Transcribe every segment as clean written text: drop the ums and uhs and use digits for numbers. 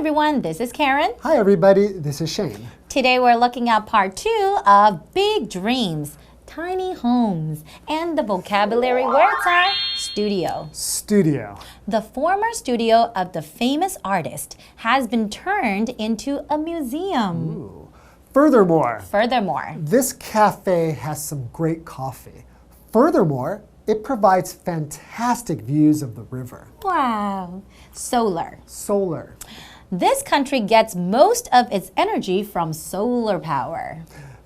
everyone, this is Karen. Hi everybody, this is Shane. Today we're looking at part 2 of Big Dreams, Tiny Homes, and the vocabulary words are studio. Studio. The former studio of the famous artist has been turned into a museum. Ooh. Furthermore, This cafe has some great coffee. Furthermore, it provides fantastic views of the river. Wow. Solar. This country gets most of its energy from solar power.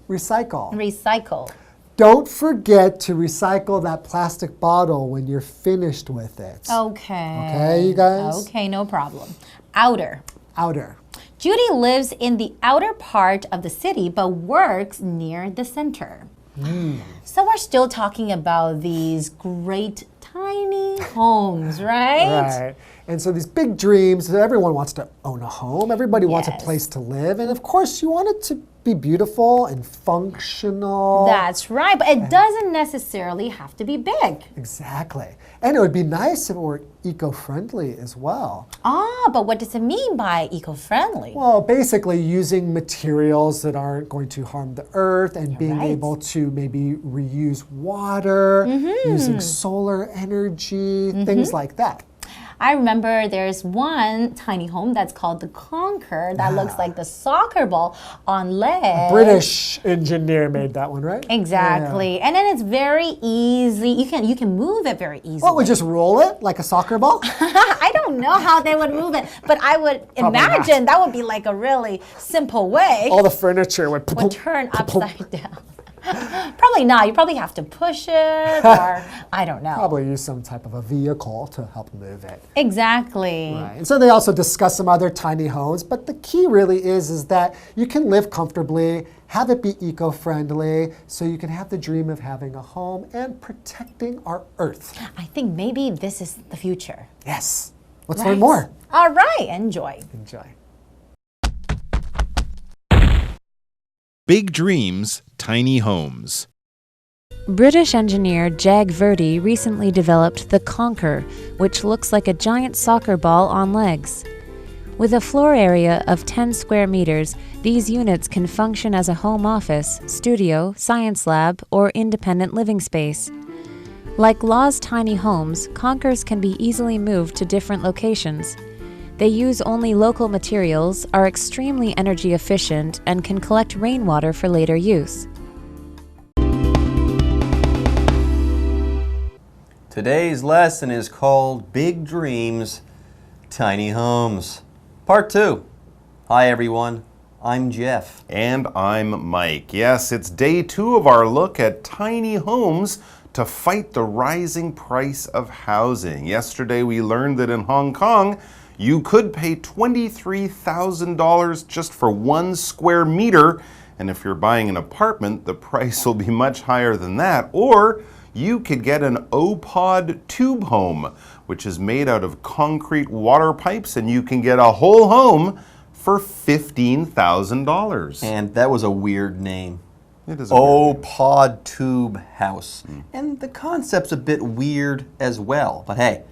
Recycle. Don't forget to recycle that plastic bottle when you're finished with it. Okay. Okay, you guys? Okay, no problem. Outer. Judy lives in the outer part of the city but works near the center. So we're still talking about these great tiny homes, right? Right. And so these big dreams, everyone wants to own a home. Everybody wants a place to live. And of course, you want it to be beautiful and functional. That's right, but it doesn't necessarily have to be big. Exactly. And it would be nice if it were eco-friendly as well. But what does it mean by eco-friendly? Well, basically using materials that aren't going to harm the earth and being able to maybe reuse water, using solar energy, things like that. I remember there's one tiny home that's called the Conquer that looks like the soccer ball on legs. A British engineer made that one, right? Exactly. Yeah. And then it's very easy. You can move it very easily. What, we just roll it like a soccer ball? I don't know how they would move it, but I would imagine that would be like a really simple way. All the furniture would turn upside down. Probably not. You probably have to push it, or I don't know. Probably use some type of a vehicle to help move it. Exactly. Right. And so they also discuss some other tiny homes, but the key really is that you can live comfortably, have it be eco-friendly, so you can have the dream of having a home and protecting our earth. I think maybe this is the future. Yes. Let's learn more. All right. Enjoy. Big Dreams, Tiny Homes. British engineer Jag Verdi recently developed the Conquer, which looks like a giant soccer ball on legs. With a floor area of 10 square meters, these units can function as a home office, studio, science lab, or independent living space. Like Law's tiny homes, Conquers can be easily moved to different locations. They use only local materials, are extremely energy efficient, and can collect rainwater for later use. Today's lesson is called Big Dreams, Tiny Homes. Part 2. Hi everyone, I'm Jeff. And I'm Mike. Yes, it's day 2 of our look at tiny homes to fight the rising price of housing. Yesterday we learned that in Hong Kong, you could pay $23,000 just for 1 square meter, and if you're buying an apartment, the price will be much higher than that. Or you could get an O-Pod tube home, which is made out of concrete water pipes, and you can get a whole home for $15,000. And that was a weird name. It is a weird name. O-Pod tube house. And the concept's a bit weird as well, but hey,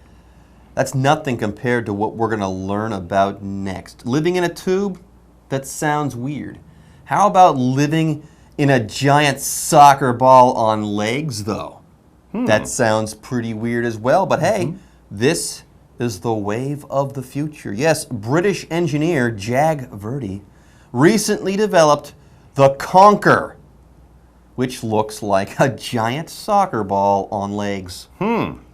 that's nothing compared to what we're going to learn about next. Living in a tube? That sounds weird. How about living in a giant soccer ball on legs, though? That sounds pretty weird as well, but hey, this is the wave of the future. Yes, British engineer Jag Verdi recently developed the Conquer, which looks like a giant soccer ball on legs.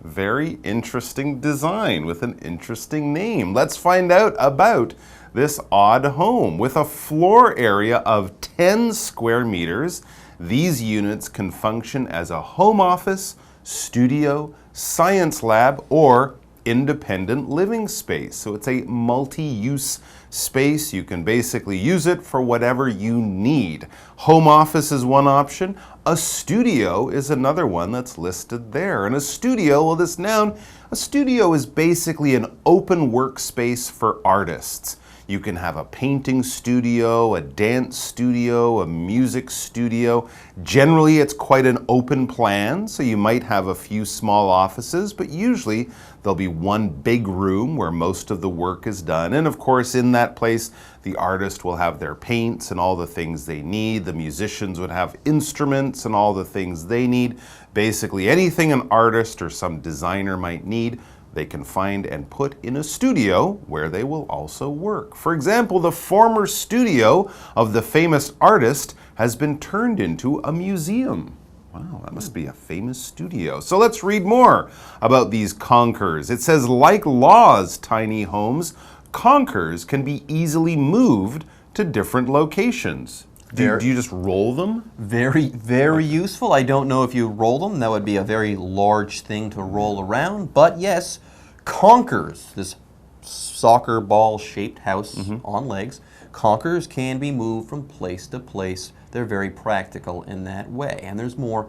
Very interesting design with an interesting name. Let's find out about this odd home. With a floor area of 10 square meters, these units can function as a home office, studio, science lab, or independent living space. So it's a multi-use space. You can basically use it for whatever you need. Home office is one option. A studio is another one that's listed there. And a studio, well, this noun, a studio is basically an open workspace for artists. You can have a painting studio, a dance studio, a music studio. Generally, it's quite an open plan, so you might have a few small offices, but usually there'll be one big room where most of the work is done. And of course, in that place, the artist will have their paints and all the things they need. The musicians would have instruments and all the things they need. Basically, anything an artist or some designer might need, they can find and put in a studio where they will also work. For example, the former studio of the famous artist has been turned into a museum. Wow, that must be a famous studio. So let's read more about these conkers. It says, like Law's tiny homes, conkers can be easily moved to different locations. Do you just roll them? Very, very useful. I don't know if you roll them. That would be a very large thing to roll around. But yes, conkers, this soccer ball shaped house on legs, conkers can be moved from place to place. They're very practical in that way. And there's more.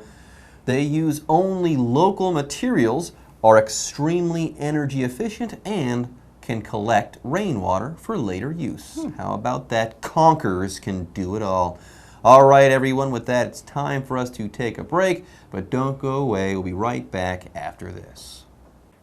They use only local materials, are extremely energy efficient, and can collect rainwater for later use. How about that? Conkers can do it all. All right, everyone, with that, it's time for us to take a break, but don't go away. We'll be right back after this.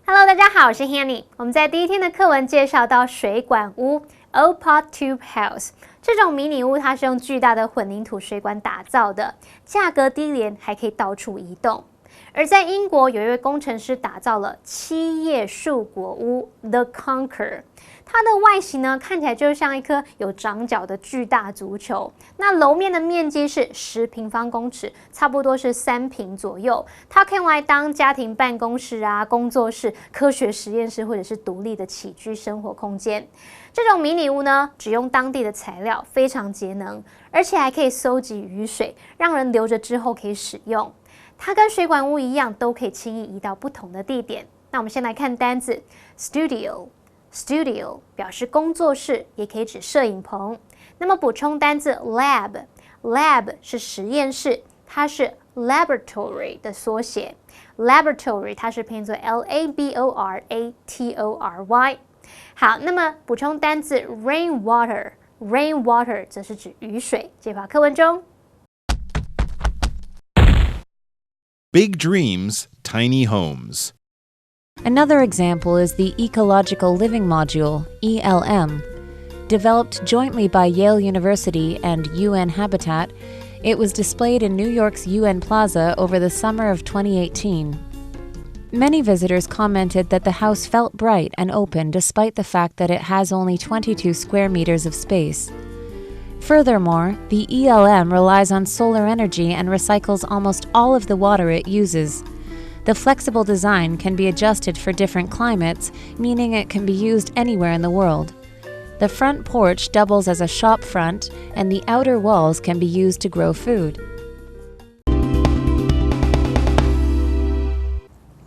Hello， 大家好，我是 Hanny。我们在第一天的课文介绍到水管屋 （Old Pot Tube House） 这种迷你屋，它是用巨大的混凝土水管打造的，价格低廉，还可以到处移动。而在英国，有一位工程师打造了7叶树果屋 The Conquer， 它的外形呢看起来就像一颗有长角的巨大足球。那楼面的面积是10平方公尺，差不多是3平左右。它可以用来当家庭办公室啊、工作室、科学实验室或者是独立的起居生活空间。这种迷你屋呢，只用当地的材料，非常节能，而且还可以收集雨水，让人留着之后可以使用。它跟水管屋一样，都可以轻易移到不同的地点。那我们先来看单字 studio。studio 表示工作室，也可以指摄影棚。那么补充单字 lab 是实验室，它是 laboratory 的缩写。laboratory 它是拼音作 laboratory。好，那么补充单字 rainwater 则是指雨水。这把课文中。Big dreams, tiny homes. Another example is the Ecological Living Module, ELM. Developed jointly by Yale University and UN Habitat, it was displayed in New York's UN Plaza over the summer of 2018. Many visitors commented that the house felt bright and open despite the fact that it has only 22 square meters of space. Furthermore, the ELM relies on solar energy and recycles almost all of the water it uses. The flexible design can be adjusted for different climates, meaning it can be used anywhere in the world. The front porch doubles as a shop front, and the outer walls can be used to grow food.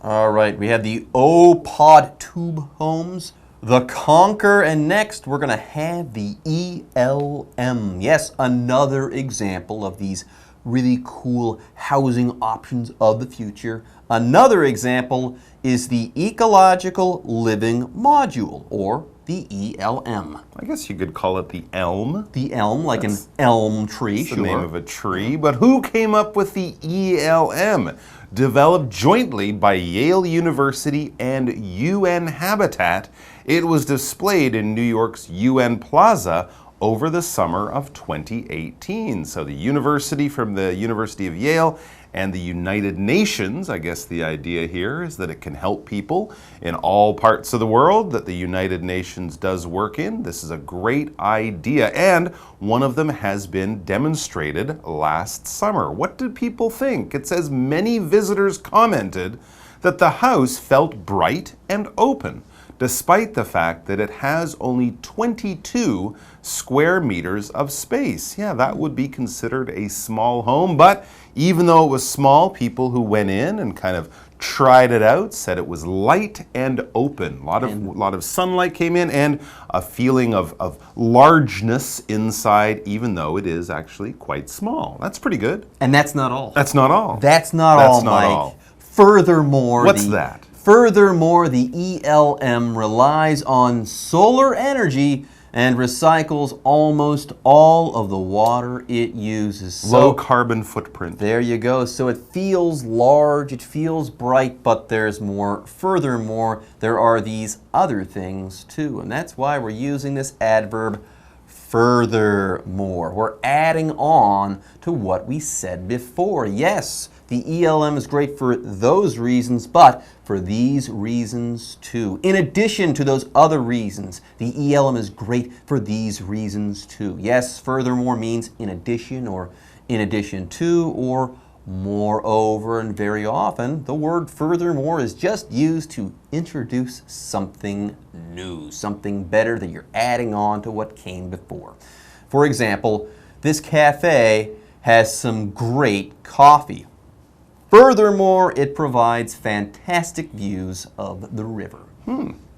All right, we have the O-Pod tube homes, the Conquer, and next we're going to have the ELM. Yes, another example of these really cool housing options of the future. Another example is the Ecological Living Module, or the ELM. I guess you could call it the elm. The elm, like an elm tree, It's the name of a tree. But who came up with the ELM? Developed jointly by Yale University and UN Habitat, it was displayed in New York's UN Plaza over the summer of 2018. So the university from the University of Yale and the United Nations, I guess the idea here is that it can help people in all parts of the world that the United Nations does work in. This is a great idea, and one of them has been demonstrated last summer. What did people think? It says many visitors commented that the house felt bright and open, despite the fact that it has only 22 square meters of space. Yeah, that would be considered a small home, but even though it was small, people who went in and kind of tried it out said it was light and open. A lot of sunlight came in and a feeling of largeness inside, even though it is actually quite small. That's pretty good. And that's not all. That's not all. That's not all, Mike. Furthermore, what's that? Furthermore, the ELM relies on solar energy and recycles almost all of the water it uses. Low carbon footprint. There you go. So it feels large, it feels bright, but there's more. Furthermore, there are these other things too, and that's why we're using this adverb furthermore. We're adding on to what we said before. Yes, the ELM is great for those reasons, but for these reasons too. In addition to those other reasons, the ELM is great for these reasons too. Yes, furthermore means in addition or in addition to or moreover, and very often the word furthermore is just used to introduce something new, something better that you're adding on to what came before. For example, this cafe has some great coffee. Furthermore, it provides fantastic views of the river.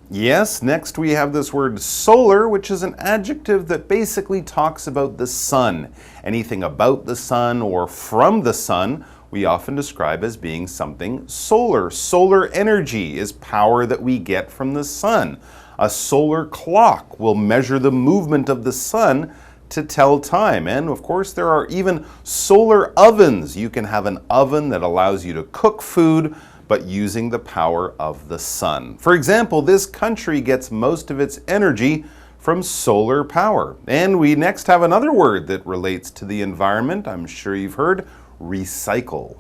Yes, next we have this word solar, which is an adjective that basically talks about the sun. Anything about the sun or from the sun, we often describe as being something solar. Solar energy is power that we get from the sun. A solar clock will measure the movement of the sun to tell time. And of course, there are even solar ovens. You can have an oven that allows you to cook food, but using the power of the sun. For example, this country gets most of its energy from solar power. And we next have another word that relates to the environment. I'm sure you've heard, recycle.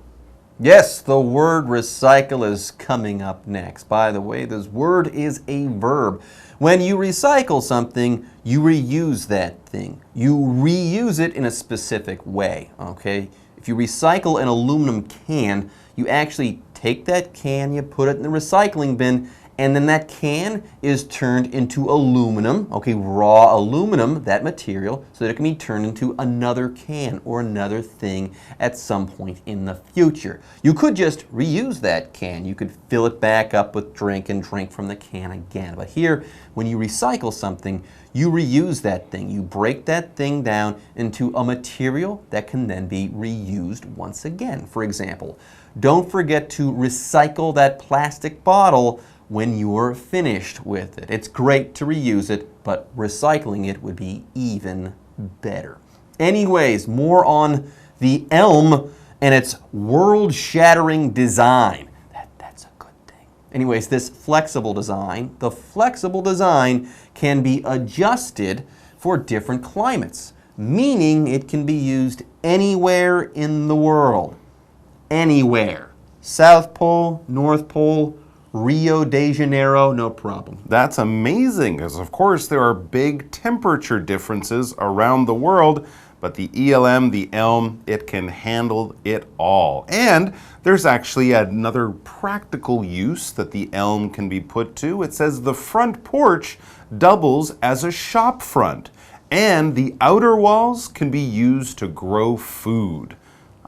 Yes, the word recycle is coming up next. By the way, this word is a verb. When you recycle something, you reuse that thing. You reuse it in a specific way, okay? If you recycle an aluminum can, you actually take that can, you put it in the recycling bin, and then that can is turned into aluminum, okay, raw aluminum, that material, so that it can be turned into another can or another thing at some point in the future. You could just reuse that can. You could fill it back up with drink and drink from the can again. But here, when you recycle something, you reuse that thing. You break that thing down into a material that can then be reused once again. For example, don't forget to recycle that plastic bottle when you're finished with it. It's great to reuse it, but recycling it would be even better. Anyways, more on the elm and its world-shattering design. That's a good thing. Anyways, this flexible design, the flexible design can be adjusted for different climates, meaning it can be used anywhere in the world. Anywhere. South Pole, North Pole, Rio de Janeiro, no problem. That's amazing, because of course there are big temperature differences around the world, but the ELM, the elm, it can handle it all. And there's actually another practical use that the elm can be put to. It says the front porch doubles as a shop front, and the outer walls can be used to grow food.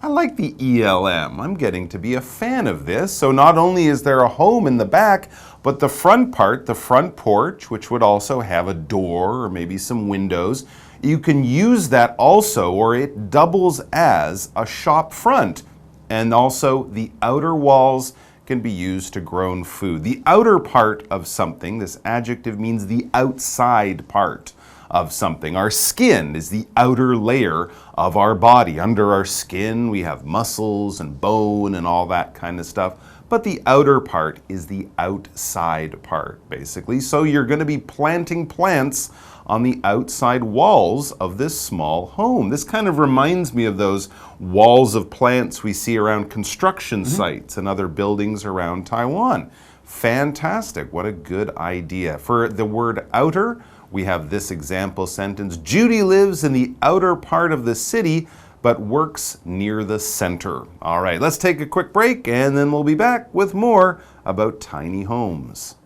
I like the ELM. I'm getting to be a fan of this. So not only is there a home in the back, but the front part, the front porch, which would also have a door or maybe some windows, you can use that also, or it doubles as a shop front. And also the outer walls can be used to grow food. The outer part of something, this adjective means the outside part of something. Our skin is the outer layer of our body. Under our skin, we have muscles and bone and all that kind of stuff. But the outer part is the outside part, basically. So you're going to be planting plants on the outside walls of this small home. This kind of reminds me of those walls of plants we see around construction sites and other buildings around Taiwan. Fantastic. What a good idea. For the word outer, we have this example sentence. Judy lives in the outer part of the city, but works near the center. All right, let's take a quick break, and then we'll be back with more about tiny homes.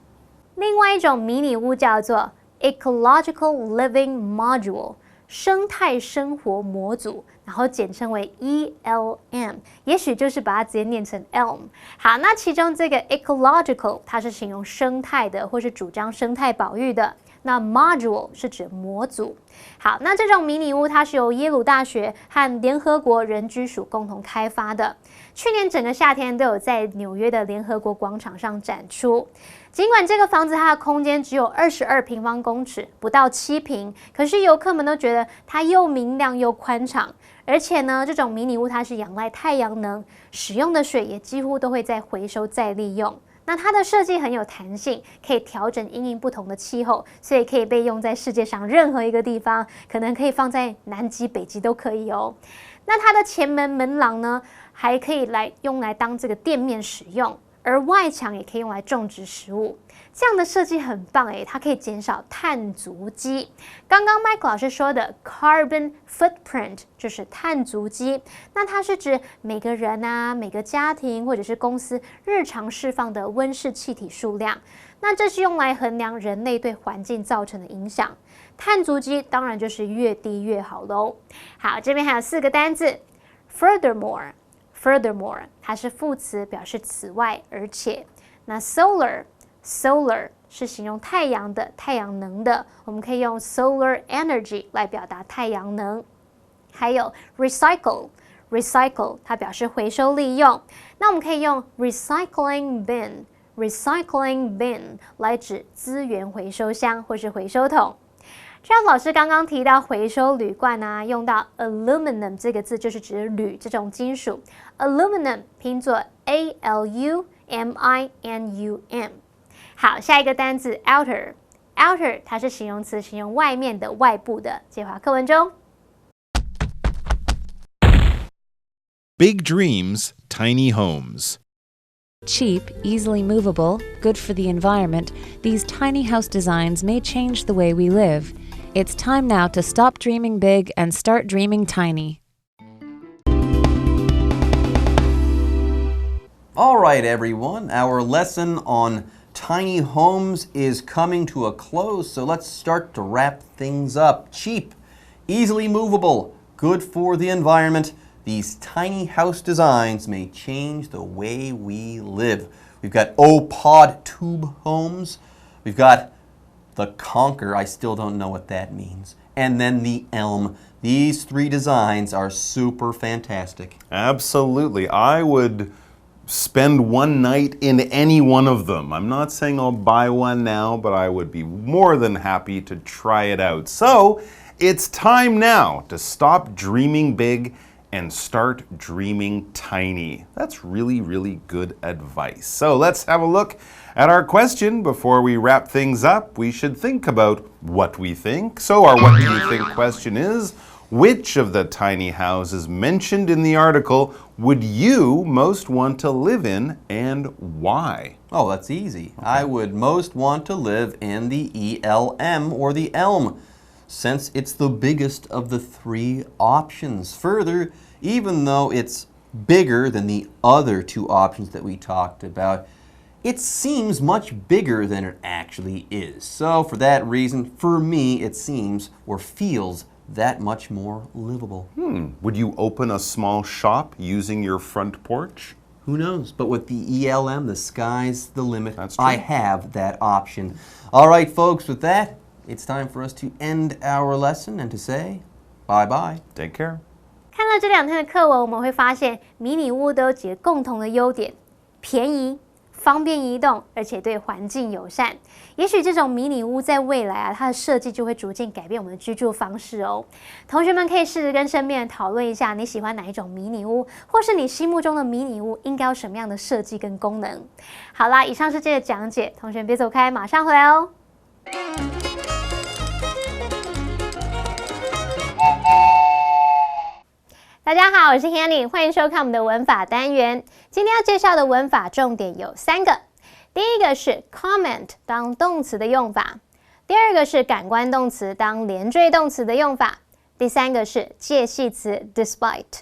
另外一种迷你屋叫做 Ecological Living Module 生态生活模组，然后简称为 ELM， 也许就是把它直接念成 elm。好，那其中这个 ecological 它是形容生态的，或是主张生态保育的。那 module 是指模组。好，那这种迷你屋它是由耶鲁大学和联合国人居署共同开发的。去年整个夏天都有在纽约的联合国广场上展出。尽管这个房子它的空间只有22平方公尺，不到7平，可是游客们都觉得它又明亮又宽敞。而且呢，这种迷你屋它是仰赖太阳能，使用的水也几乎都会再回收再利用。那它的设计很有弹性，可以调整因应不同的气候，所以可以被用在世界上任何一个地方，可能可以放在南极、北极都可以哦。那它的前门门廊呢，还可以用来当这个店面使用，而外墙也可以用来种植食物。这样的设计很棒诶，它可以减少碳足迹。刚刚 Mike 老师说的 carbon footprint 就是碳足迹，那它是指每个人啊、每个家庭或者是公司日常释放的温室气体数量。那这是用来衡量人类对环境造成的影响。碳足迹当然就是越低越好咯。好，这边还有4个单字 furthermore 它是副词，表示此外而且。那 solar 是形容太阳的、太阳能的，我们可以用 solar energy 来表達太阳能。还有 recycle 它表示回收利用，那我们可以用 recycling bin 来指资源回收箱或是回收桶。就像老师刚刚提到回收铝罐啊，用到 aluminum 这个字就是指铝这种金属。aluminum 拼作 aluminum。好，下一个单字 outer 它是形容词，形容外面的、外部的。介华课文中 Big dreams, tiny homes. Cheap, easily movable, good for the environment, these tiny house designs may change the way we live. It's time now to stop dreaming big and start dreaming tiny. All right, everyone, our lesson on tiny homes is coming to a close, so let's start to wrap things up. Cheap, easily movable, good for the environment. These tiny house designs may change the way we live. We've got O-pod tube homes. We've got the Conker. I still don't know what that means. And then the Elm. These 3 designs are super fantastic. Absolutely. I would spend one night in any one of them. I'm not saying I'll buy one now, but I would be more than happy to try it out. So, it's time now to stop dreaming big and start dreaming tiny. That's really, really good advice. So, let's have a look at our question. Before we wrap things up, we should think about what we think. So, our what do you think question is, which of the tiny houses mentioned in the article would you most want to live in and why? Oh, that's easy. Okay. I would most want to live in the ELM or the Elm, since it's the biggest of the 3 options. Further, even though it's bigger than the other 2 options that we talked about, it seems much bigger than it actually is. So for that reason, for me, it seems or feels that much more livable. Would you open a small shop using your front porch? Who knows? But with the ELM, the sky's the limit. That's true. I have that option. All right, folks, with that, it's time for us to end our lesson and to say bye-bye. Take care. 看到这2天的课文，我们会发现迷你屋都有几个共同的优点：便宜、方便移动，而且对环境友善。也许这种迷你屋在未来啊，它的设计就会逐渐改变我们的居住方式哦。同学们可以试着跟身边人讨论一下，你喜欢哪一种迷你屋，或是你心目中的迷你屋应该有什么样的设计跟功能。好啦，以上是这个讲解，同学别走开，马上回来哦。大家好，我是 Hanny， 欢迎收看我们的文法单元。今天要介绍的文法重点有3个。第一个是 comment 当动词的用法，第二个是感官动词当连缀动词的用法，第3个是介系词 despite。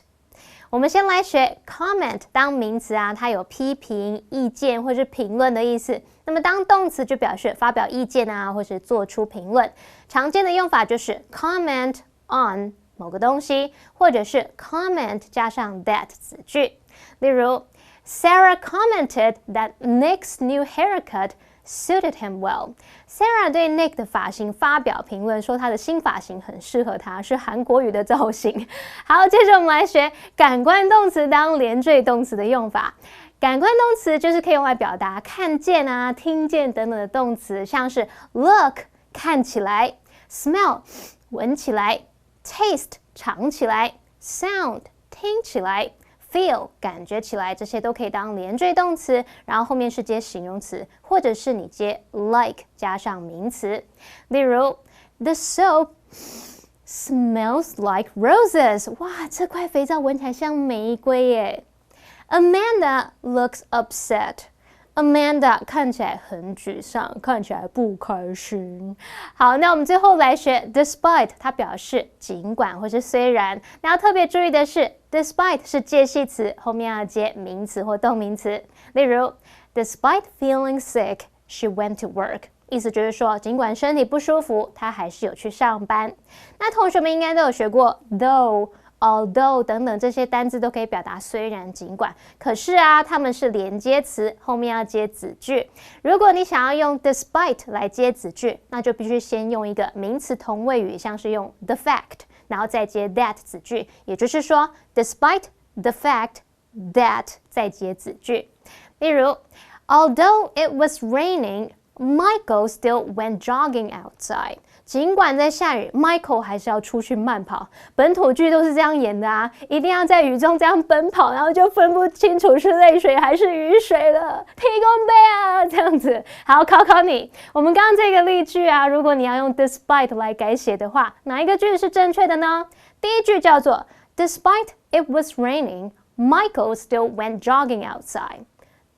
我们先来学 comment 当名词啊，它有批评、意见或是评论的意思。那么当动词就表示发表意见啊，或是做出评论。常见的用法就是 comment on 某个东西，或者是 comment 加上 that 子句。例如 Sarah commented that Nick's new haircut suited him well. Sarah 对 Nick 的发型发表评论，说他的新发型很适合他，是韩国语的造型。好，接着我们来学感官动词当连缀动词的用法。感官动词就是可以用来表达看见啊、听见等等的动词，像是 look 看起来 ，smell 闻起来 ，taste 尝起来 ，sound 听起来。feel 感觉起来，这些都可以当连缀动词，然后后面是接形容词，或者是你接 like 加上名词。例如 ，the soap smells like roses。哇，这块肥皂闻起来像玫瑰耶。Amanda looks upset。Amanda 看起来很沮丧，看起来不开心。好，那我们最后来学 despite， 它表示尽管或是虽然。那要特别注意的是 ，despite 是介系词，后面要接名词或动名词。例如 ，Despite feeling sick, she went to work。意思就是说，尽管身体不舒服，她还是有去上班。那同学们应该都有学过 though。although 等等这些单字都可以表达虽然尽管，可是啊，它们是连接词，后面要接子句。如果你想要用 despite 来接子句，那就必须先用一个名词同位语，像是用 the fact， 然后再接 that 子句，也就是说 despite the fact that 再接子句。例如 ，Although it was raining, Michael still went jogging outside。尽管在下雨 ，Michael 还是要出去慢跑。本土剧都是这样演的啊，一定要在雨中这样奔跑，然后就分不清楚是泪水还是雨水了。提供杯啊，这样子。好，考考你，我们刚刚这个例句啊，如果你要用 despite 来改写的话，哪一个句是正确的呢？第一句叫做 Despite it was raining, Michael still went jogging outside。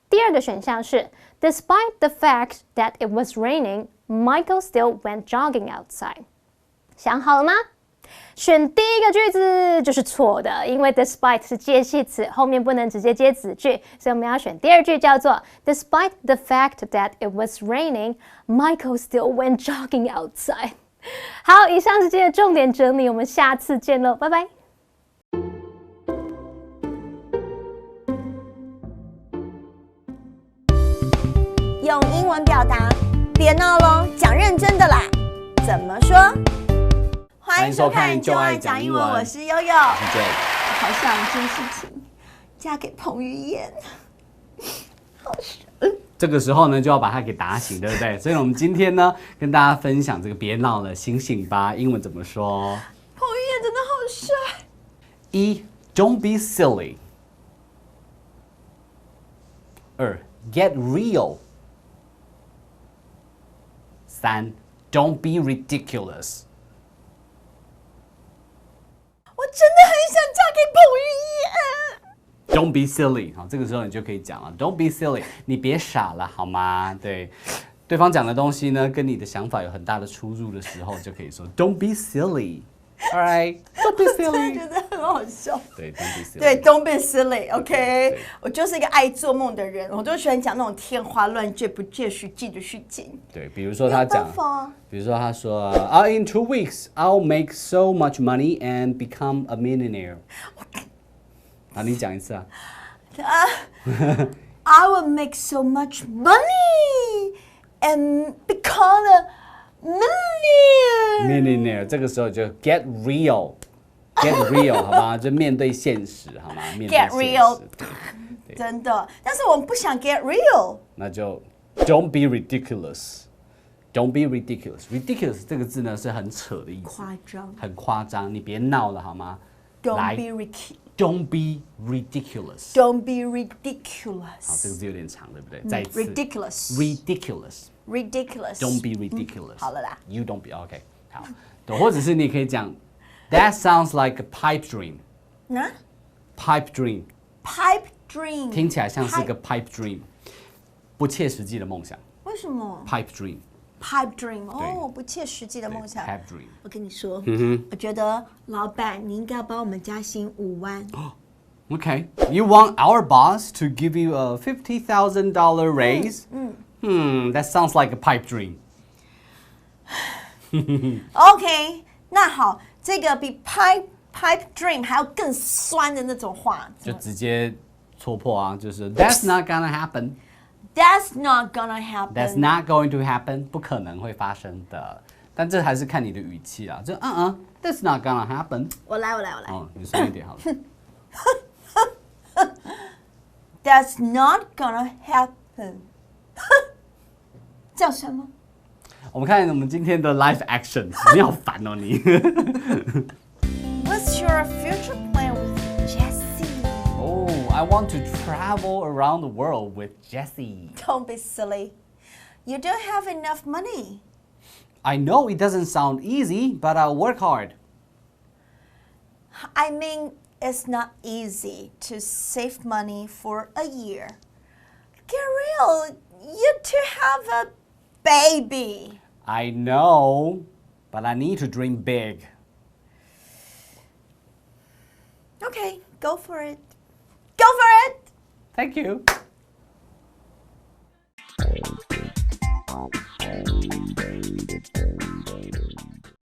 第二个选项是 Despite the fact that it was raining.Michael still went jogging outside。想好了吗？选第一个句子就是错的，因为 despite 是介系词，后面不能直接接子句，所以我们要选第二句，叫做 Despite the fact that it was raining, Michael still went jogging outside。好，以上是今天的重点整理，我们下次见喽，拜拜。用英文表达，别闹咯，讲认真的啦。怎么说？欢迎收看《就爱讲英文》，我是悠悠。好想一件事情，嫁给彭于晏。好爽。这个时候呢，就要把他给打醒，对不对？所以我们今天呢，跟大家分享这个别闹了，醒醒吧，英文怎么说？彭于晏真的好帅。一 ，Don't be silly。二 ，Get real。三 ，Don't be ridiculous。我真的很想嫁给彭于晏。Don't be silly， 好，这个时候你就可以讲了。Don't be silly， 你别傻了好吗？对，对方讲的东西呢，跟你的想法有很大的出入的时候，就可以说 Don't be silly。All right, don't be silly。我真的觉得很好笑。对 ，Don't be silly。对 ，Don't be silly，OK。我就是一个爱做梦的人，我都喜欢讲那种天花乱坠、不切实际的事情。对，比如说他讲，比如说他说，In 2 weeks, I'll make so much money and become a millionaire。啊，你讲一次啊。I will make so much money and become a millionaire。这个时候就 get real。Get real， 好吧，就面对现实，好吗？面对现实 Get real， 真的。但是我们不想 get real， 那就 Don't be ridiculous。Don't be ridiculous。ridiculous 这个字呢是很扯的意思，夸张，很夸张，你别闹了好吗？ Don't be Don't be ridiculous。 Don't be ridiculous。 好，这个字有点长，对不对？再一次 Ridiculous。 Don't be ridiculous。好了啦。You don't be OK。好，或者是你可以讲 That sounds like a pipe dream。Pipe dream。Pipe dream。听起来像是一个 pipe dream， 不切实际的梦想。为什么 ？Pipe dream。Pipe dream， 哦，不切实际的梦想。Pipe dream。我跟你说，我觉得老板你应该要帮我们加薪5万。Okay, you want our boss to give you a $50,000 raise? That sounds like a pipe dream. OK， 那好，这个比 pipe dream 还要更酸的那种话，就直接戳破啊，就是 That's not gonna happen. That's not gonna happen. That's not going to happen. 不可能会发生的。但这还是看你的语气啊，就That's not gonna happen. 我来。哦，你说一点好了。That's not gonna happen. 这样算吗？我们看我们今天的 live action， 你好烦哦你。What's your future plan with Jessie? Oh, I want to travel around the world with Jessie. Don't be silly. You don't have enough money. I know it doesn't sound easy, but I'll work hard. I mean, it's not easy to save money for a year. Get real. You two have a baby. I know, but I need to dream big. Okay, go for it. Go for it! Thank you.